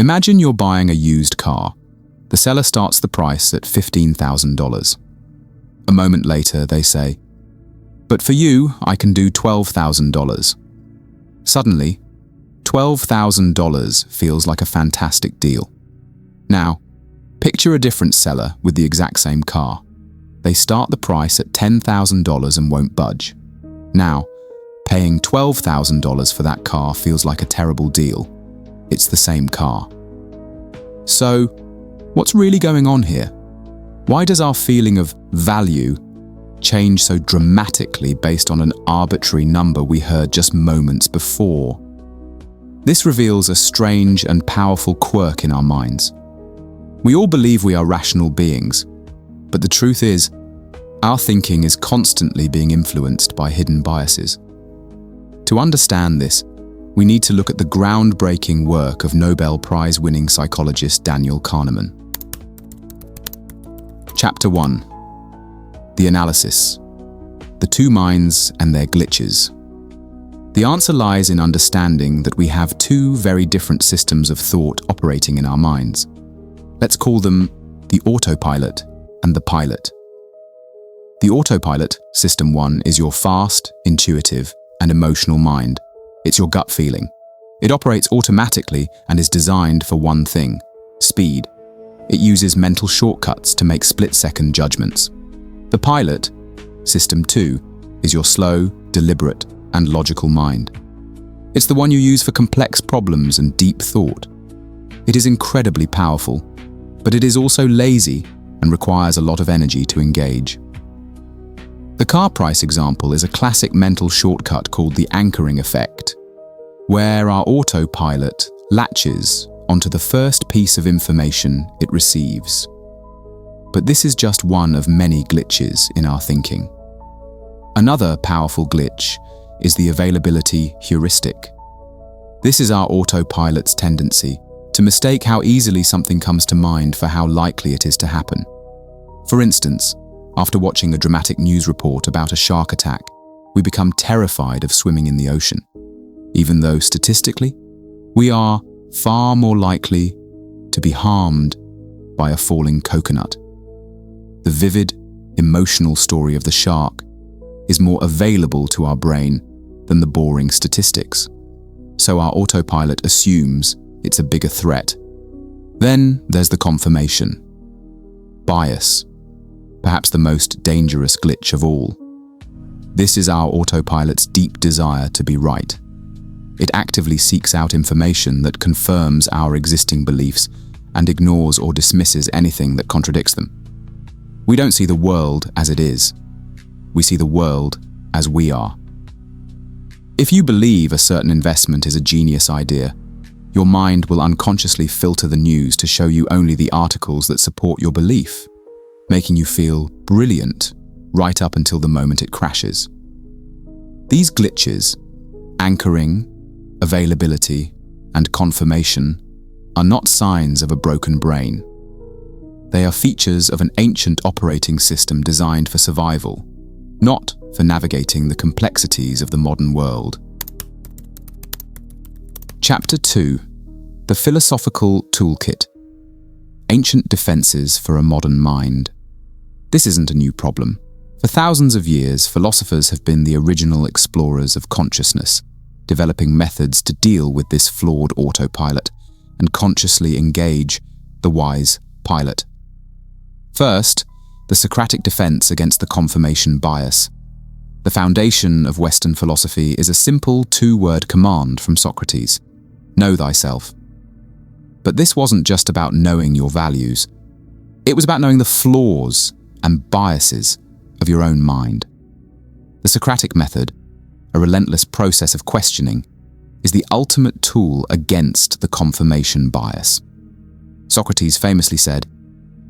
Imagine you're buying a used car. The seller starts the price at $15,000. A moment later, they say, "But for you, I can do $12,000. Suddenly, $12,000 feels like a fantastic deal. Now, picture a different seller with the exact same car. They start the price at $10,000 and won't budge. Now, paying $12,000 for that car feels like a terrible deal. It's the same car. So, what's really going on here? Why does our feeling of value change so dramatically based on an arbitrary number we heard just moments before? This reveals a strange and powerful quirk in our minds. We all believe we are rational beings, but the truth is, our thinking is constantly being influenced by hidden biases. To understand this, we need to look at the groundbreaking work of Nobel Prize-winning psychologist Daniel Kahneman. Chapter 1. The Analysis. The Two Minds and Their Glitches. The answer lies in understanding that we have two very different systems of thought operating in our minds. Let's call them the autopilot and the pilot. The autopilot, System 1, is your fast, intuitive, and emotional mind. It's your gut feeling. It operates automatically and is designed for one thing: speed. It uses mental shortcuts to make split-second judgments. The pilot, System 2, is your slow, deliberate, and logical mind. It's the one you use for complex problems and deep thought. It is incredibly powerful, but it is also lazy and requires a lot of energy to engage. The car price example is a classic mental shortcut called the anchoring effect, where our autopilot latches onto the first piece of information it receives. But this is just one of many glitches in our thinking. Another powerful glitch is the availability heuristic. This is our autopilot's tendency to mistake how easily something comes to mind for how likely it is to happen. For instance, after watching a dramatic news report about a shark attack, we become terrified of swimming in the ocean, even though statistically, we are far more likely to be harmed by a falling coconut. The vivid, emotional story of the shark is more available to our brain than the boring statistics, so our autopilot assumes it's a bigger threat. Then there's the confirmation bias, perhaps the most dangerous glitch of all. This is our autopilot's deep desire to be right. It actively seeks out information that confirms our existing beliefs and ignores or dismisses anything that contradicts them. We don't see the world as it is. We see the world as we are. If you believe a certain investment is a genius idea, your mind will unconsciously filter the news to show you only the articles that support your belief, making you feel brilliant right up until the moment it crashes. These glitches, anchoring, availability, and confirmation, are not signs of a broken brain. They are features of an ancient operating system designed for survival, not for navigating the complexities of the modern world. Chapter 2. The Philosophical Toolkit. Ancient defenses for a modern mind. This isn't a new problem. For thousands of years, philosophers have been the original explorers of consciousness, developing methods to deal with this flawed autopilot and consciously engage the wise pilot. First, the Socratic defense against the confirmation bias. The foundation of Western philosophy is a simple two-word command from Socrates: know thyself. But this wasn't just about knowing your values. It was about knowing the flaws and biases of your own mind. The Socratic method, a relentless process of questioning, is the ultimate tool against the confirmation bias. Socrates famously said,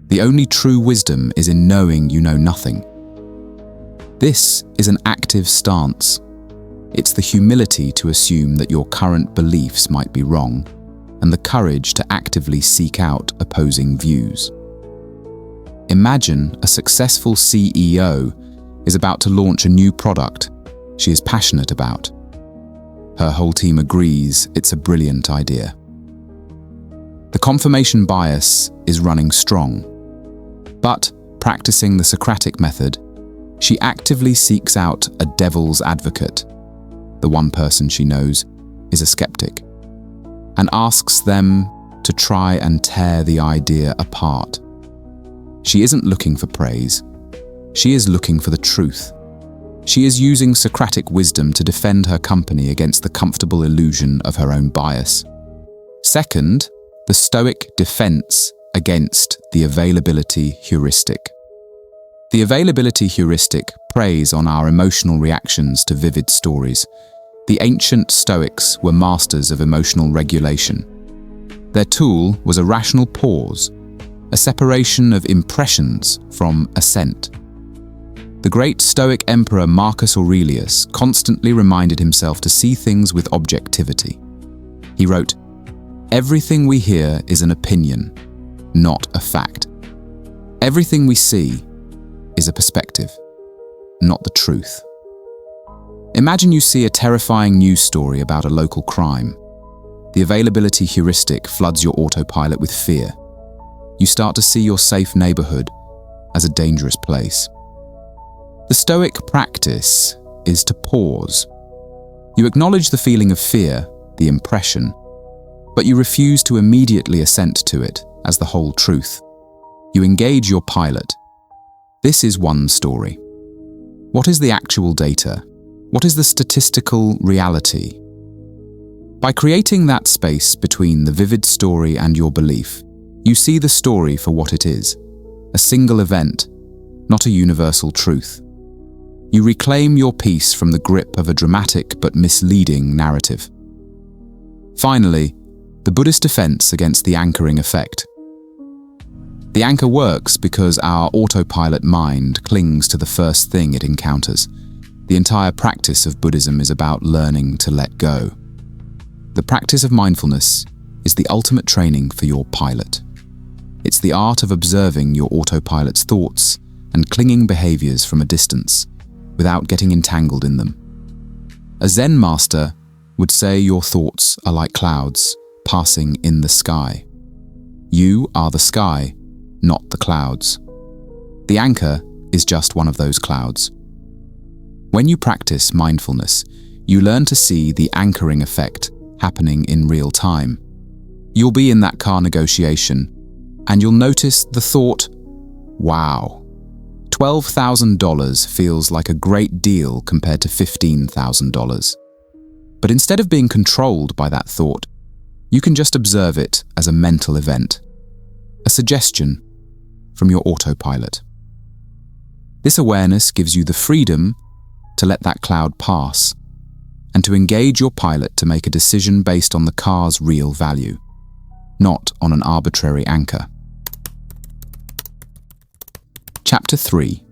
"The only true wisdom is in knowing you know nothing." This is an active stance. It's the humility to assume that your current beliefs might be wrong, and the courage to actively seek out opposing views. Imagine a successful CEO is about to launch a new product she is passionate about. Her whole team agrees it's a brilliant idea. The confirmation bias is running strong. But, practicing the Socratic method, she actively seeks out a devil's advocate. The one person she knows is a skeptic, and asks them to try and tear the idea apart. She isn't looking for praise. She is looking for the truth. She is using Socratic wisdom to defend her company against the comfortable illusion of her own bias. Second, the Stoic defense against the availability heuristic. The availability heuristic preys on our emotional reactions to vivid stories. The ancient Stoics were masters of emotional regulation. Their tool was a rational pause, a separation of impressions from assent. The great Stoic emperor Marcus Aurelius constantly reminded himself to see things with objectivity. He wrote, "Everything we hear is an opinion, not a fact. Everything we see is a perspective, not the truth." Imagine you see a terrifying news story about a local crime. The availability heuristic floods your autopilot with fear. You start to see your safe neighborhood as a dangerous place. The Stoic practice is to pause. You acknowledge the feeling of fear, the impression, but you refuse to immediately assent to it as the whole truth. You engage your pilot. This is one story. What is the actual data? What is the statistical reality? By creating that space between the vivid story and your belief, you see the story for what it is, a single event, not a universal truth. You reclaim your peace from the grip of a dramatic but misleading narrative. Finally, the Buddhist defense against the anchoring effect. The anchor works because our autopilot mind clings to the first thing it encounters. The entire practice of Buddhism is about learning to let go. The practice of mindfulness is the ultimate training for your pilot. It's the art of observing your autopilot's thoughts and clinging behaviors from a distance, without getting entangled in them. A Zen master would say your thoughts are like clouds passing in the sky. You are the sky, not the clouds. The anchor is just one of those clouds. When you practice mindfulness, you learn to see the anchoring effect happening in real time. You'll be in that car negotiation, and you'll notice the thought, "Wow, $12,000 feels like a great deal compared to $15,000. But instead of being controlled by that thought, you can just observe it as a mental event, a suggestion from your autopilot. This awareness gives you the freedom to let that cloud pass and to engage your pilot to make a decision based on the car's real value, not on an arbitrary anchor. Chapter 3.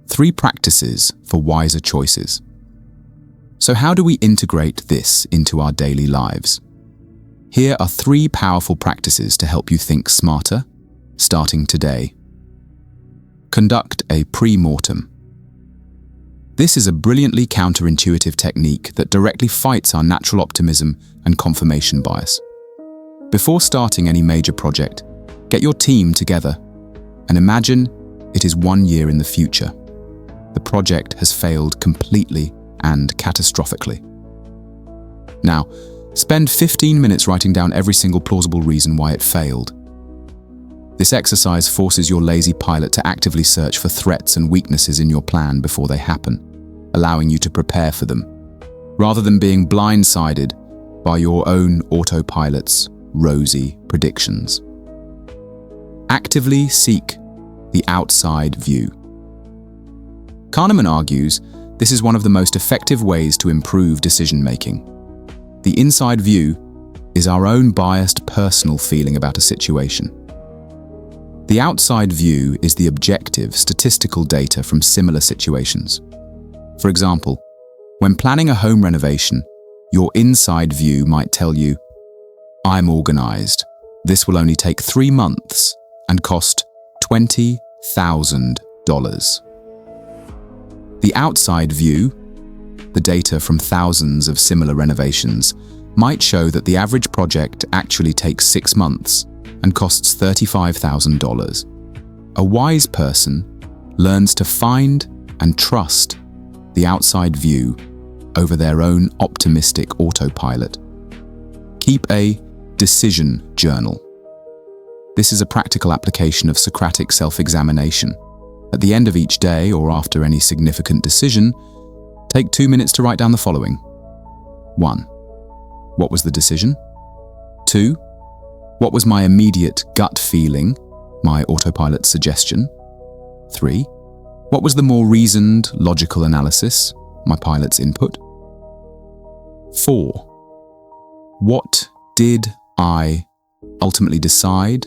3 practices for wiser choices. So how do we integrate this into our daily lives? Here are 3 powerful practices to help you think smarter, starting today. Conduct a pre-mortem. This is a brilliantly counterintuitive technique that directly fights our natural optimism and confirmation bias. Before starting any major project, get your team together and imagine it is 1 year in the future. The project has failed completely and catastrophically. Now, spend 15 minutes writing down every single plausible reason why it failed. This exercise forces your lazy pilot to actively search for threats and weaknesses in your plan before they happen, allowing you to prepare for them, rather than being blindsided by your own autopilot's rosy predictions. Actively seek the outside view. Kahneman argues this is one of the most effective ways to improve decision-making. The inside view is our own biased personal feeling about a situation. The outside view is the objective statistical data from similar situations. For example, when planning a home renovation, your inside view might tell you, "I'm organized. This will only take 3 months and cost $20,000. The outside view, the data from thousands of similar renovations, might show that the average project actually takes 6 months and costs $35,000. A wise person learns to find and trust the outside view over their own optimistic autopilot. Keep a decision journal. This is a practical application of Socratic self-examination. At the end of each day or after any significant decision, take 2 minutes to write down the following. 1. What was the decision? 2. What was my immediate gut feeling, my autopilot suggestion? 3. What was the more reasoned, logical analysis, my pilot's input? 4. What did I ultimately decide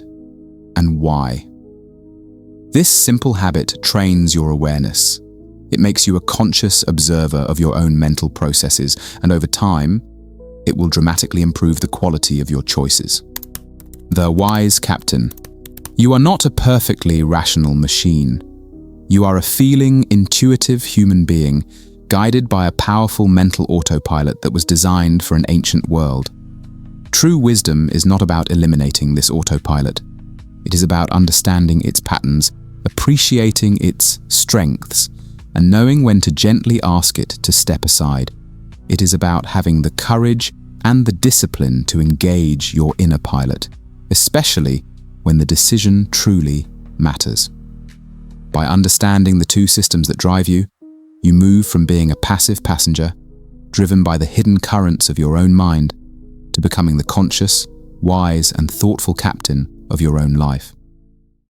and why? This simple habit trains your awareness. It makes you a conscious observer of your own mental processes, and over time, it will dramatically improve the quality of your choices. The wise captain. You are not a perfectly rational machine. You are a feeling, intuitive human being, guided by a powerful mental autopilot that was designed for an ancient world. True wisdom is not about eliminating this autopilot. It is about understanding its patterns, appreciating its strengths, and knowing when to gently ask it to step aside. It is about having the courage and the discipline to engage your inner pilot, especially when the decision truly matters. By understanding the two systems that drive you, you move from being a passive passenger, driven by the hidden currents of your own mind, to becoming the conscious, wise, and thoughtful captain of your own life.